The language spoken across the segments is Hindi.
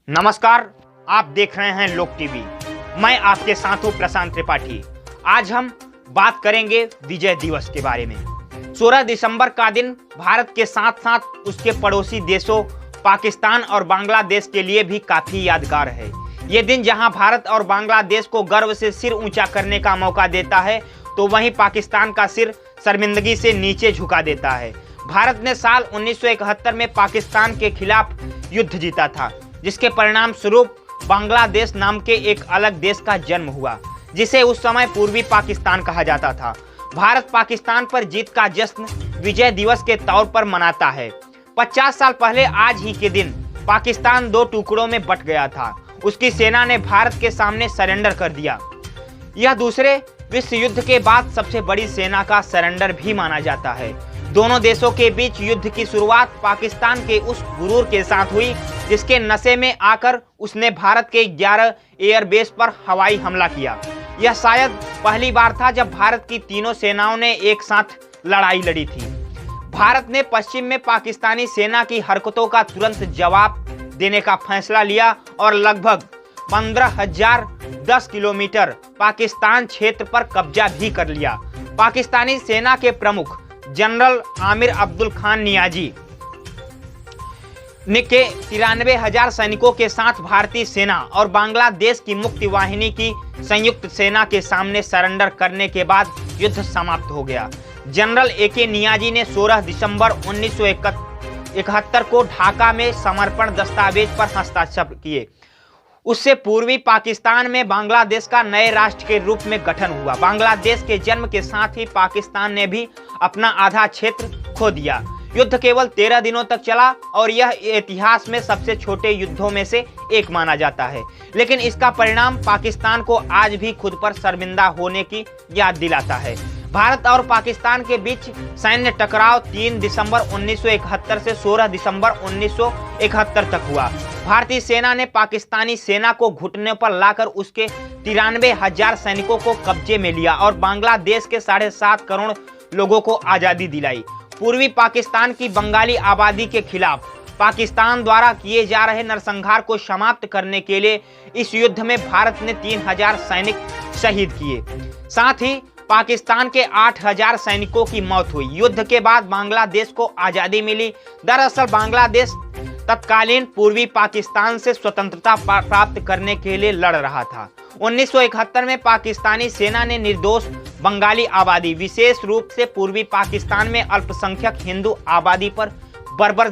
नमस्कार, आप देख रहे हैं लोक टीवी। मैं आपके साथ हूं प्रशांत त्रिपाठी। आज हम बात करेंगे विजय दिवस के बारे में। 16 दिसंबर का दिन भारत के साथ साथ उसके पड़ोसी देशों पाकिस्तान और बांग्लादेश के लिए भी काफी यादगार है। ये दिन जहां भारत और बांग्लादेश को गर्व से सिर ऊंचा करने का मौका देता है, तो वहीं पाकिस्तान का सिर शर्मिंदगी से नीचे झुका देता है। भारत ने साल 1971 में पाकिस्तान के खिलाफ युद्ध जीता था, जिसके परिणाम स्वरूप बांग्लादेश नाम के एक अलग देश का जन्म हुआ, जिसे उस समय पूर्वी पाकिस्तान कहा जाता था। भारत पाकिस्तान पर जीत का जश्न विजय दिवस के तौर पर मनाता है। 50 साल पहले आज ही के दिन पाकिस्तान 2 टुकड़ों में बंट गया था। उसकी सेना ने भारत के सामने सरेंडर कर दिया। यह दूसरे विश्व युद्ध के बाद सबसे बड़ी सेना का सरेंडर भी माना जाता है। दोनों देशों के बीच युद्ध की शुरुआत पाकिस्तान के उस गुरूर के साथ हुई, जिसके नशे में आकर उसने भारत के 11 एयरबेस पर हवाई हमला किया। यह शायद पहली बार था जब भारत की तीनों सेनाओं ने एक साथ लड़ाई लड़ी थी। भारत ने पश्चिम में पाकिस्तानी सेना की हरकतों का तुरंत जवाब देने का फैसला लिया और लगभग 15,010 किलोमीटर पाकिस्तान क्षेत्र पर कब्जा भी कर लिया। पाकिस्तानी सेना के प्रमुख जनरल आमिर अब्दुल खान नियाजी के 93,000 सैनिकों के साथ भारतीय सेना और बांग्लादेश की मुक्ति वाहिनी की संयुक्त सेना के सामने सरेंडर करने के बाद युद्ध समाप्त हो गया। General A K. नियाजी ने 16 दिसंबर 1971 को ढाका में समर्पण दस्तावेज पर हस्ताक्षर किए। उससे पूर्वी पाकिस्तान में बांग्लादेश का नए राष्ट्र के रूप में गठन हुआ। बांग्लादेश के जन्म के साथ ही पाकिस्तान ने भी अपना आधा क्षेत्र खो दिया। युद्ध केवल 13 दिनों तक चला और यह इतिहास में सबसे छोटे युद्धों में से एक माना जाता है। लेकिन इसका परिणाम पाकिस्तान को आज भी खुद पर शर्मिंदा होने की याद दिलाता है। भारत और पाकिस्तान के बीच सैन्य टकराव 3 दिसंबर 1971 से 16 दिसंबर 1971 तक हुआ। भारतीय सेना ने पाकिस्तानी सेना को घुटने पर लाकर उसके 93,000 सैनिकों को कब्जे में लिया और बांग्लादेश के 7.5 करोड़ लोगों को आज़ादी दिलाई। पूर्वी पाकिस्तान की बंगाली आबादी के खिलाफ पाकिस्तान द्वारा किए जा रहे नरसंहार को समाप्त करने के लिए इस युद्ध में भारत ने 3,000 सैनिक शहीद किए। साथ ही पाकिस्तान के 8,000 सैनिकों की मौत हुई। युद्ध के बाद बांग्लादेश को आज़ादी मिली। दरअसल बांग्लादेश तत्कालीन पूर्वी पाकिस्तान से स्वतंत्रता प्राप्त करने के लिए लड़ रहा था। 1971 में पाकिस्तानी सेना ने निर्दोष बंगाली आबादी, विशेष रूप से पूर्वी पाकिस्तान में अल्पसंख्यक हिंदू आबादी पर बर्बर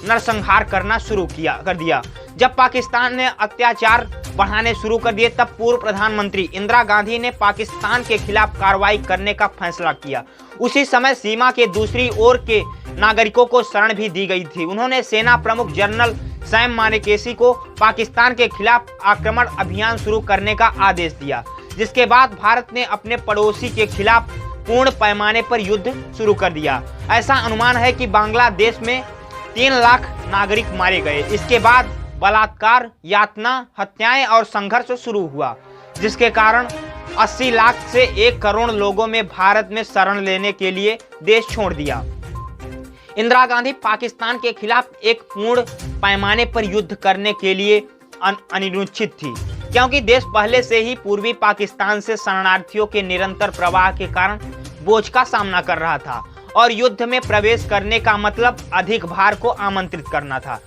नरसंहार करना शुरू कर दिया। जब पाकिस्तान ने अत्याचार बढ़ाने शुरू कर दिए, तब पूर्व प्रधानमंत्री इंदिरा गांधी ने पाकिस्तान के खिलाफ कार्रवाई करने का फैसला किया। उसी समय सीमा के दूसरी ओर के नागरिकों को शरण भी दी गई थी। उन्होंने सेना प्रमुख जनरल सैम मानेकशॉ को पाकिस्तान के खिलाफ आक्रमण अभियान शुरू करने का आदेश दिया, जिसके बाद भारत ने अपने पड़ोसी के खिलाफ पूर्ण पैमाने पर युद्ध शुरू कर दिया। ऐसा अनुमान है कि बांग्लादेश में 3 लाख नागरिक मारे गए। इसके बाद बलात्कार, यातना, हत्याएं और संघर्ष शुरू हुआ, जिसके कारण 80 लाख से 1 करोड़ लोगों में भारत में शरण लेने के लिए देश छोड़ दिया। इंदिरा गांधी पाकिस्तान के खिलाफ एक पूर्ण पैमाने पर युद्ध करने के लिए अनिश्चित थी, क्योंकि देश पहले से ही पूर्वी पाकिस्तान से शरणार्थियों के निरंतर प्रवाह के कारण बोझ का सामना कर रहा था और युद्ध में प्रवेश करने का मतलब अधिक भार को आमंत्रित करना था।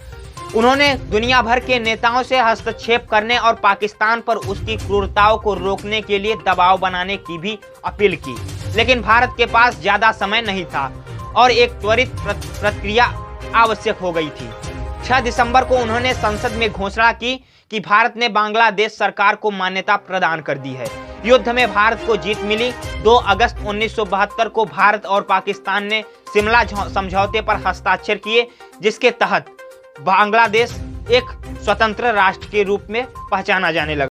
उन्होंने दुनिया भर के नेताओं से हस्तक्षेप करने और पाकिस्तान पर उसकी क्रूरताओं को रोकने के लिए दबाव बनाने की भी अपील की, लेकिन भारत के पास ज्यादा समय नहीं था और एक त्वरित प्रक्रिया आवश्यक हो गई थी। 6 दिसंबर को उन्होंने संसद में घोषणा की कि भारत ने बांग्लादेश सरकार को मान्यता प्रदान कर दी है। युद्ध में भारत को जीत मिली। 2 अगस्त 1972 को भारत और पाकिस्तान ने शिमला समझौते पर हस्ताक्षर किए, जिसके तहत बांग्लादेश एक स्वतंत्र राष्ट्र के रूप में पहचाना जाने लगा।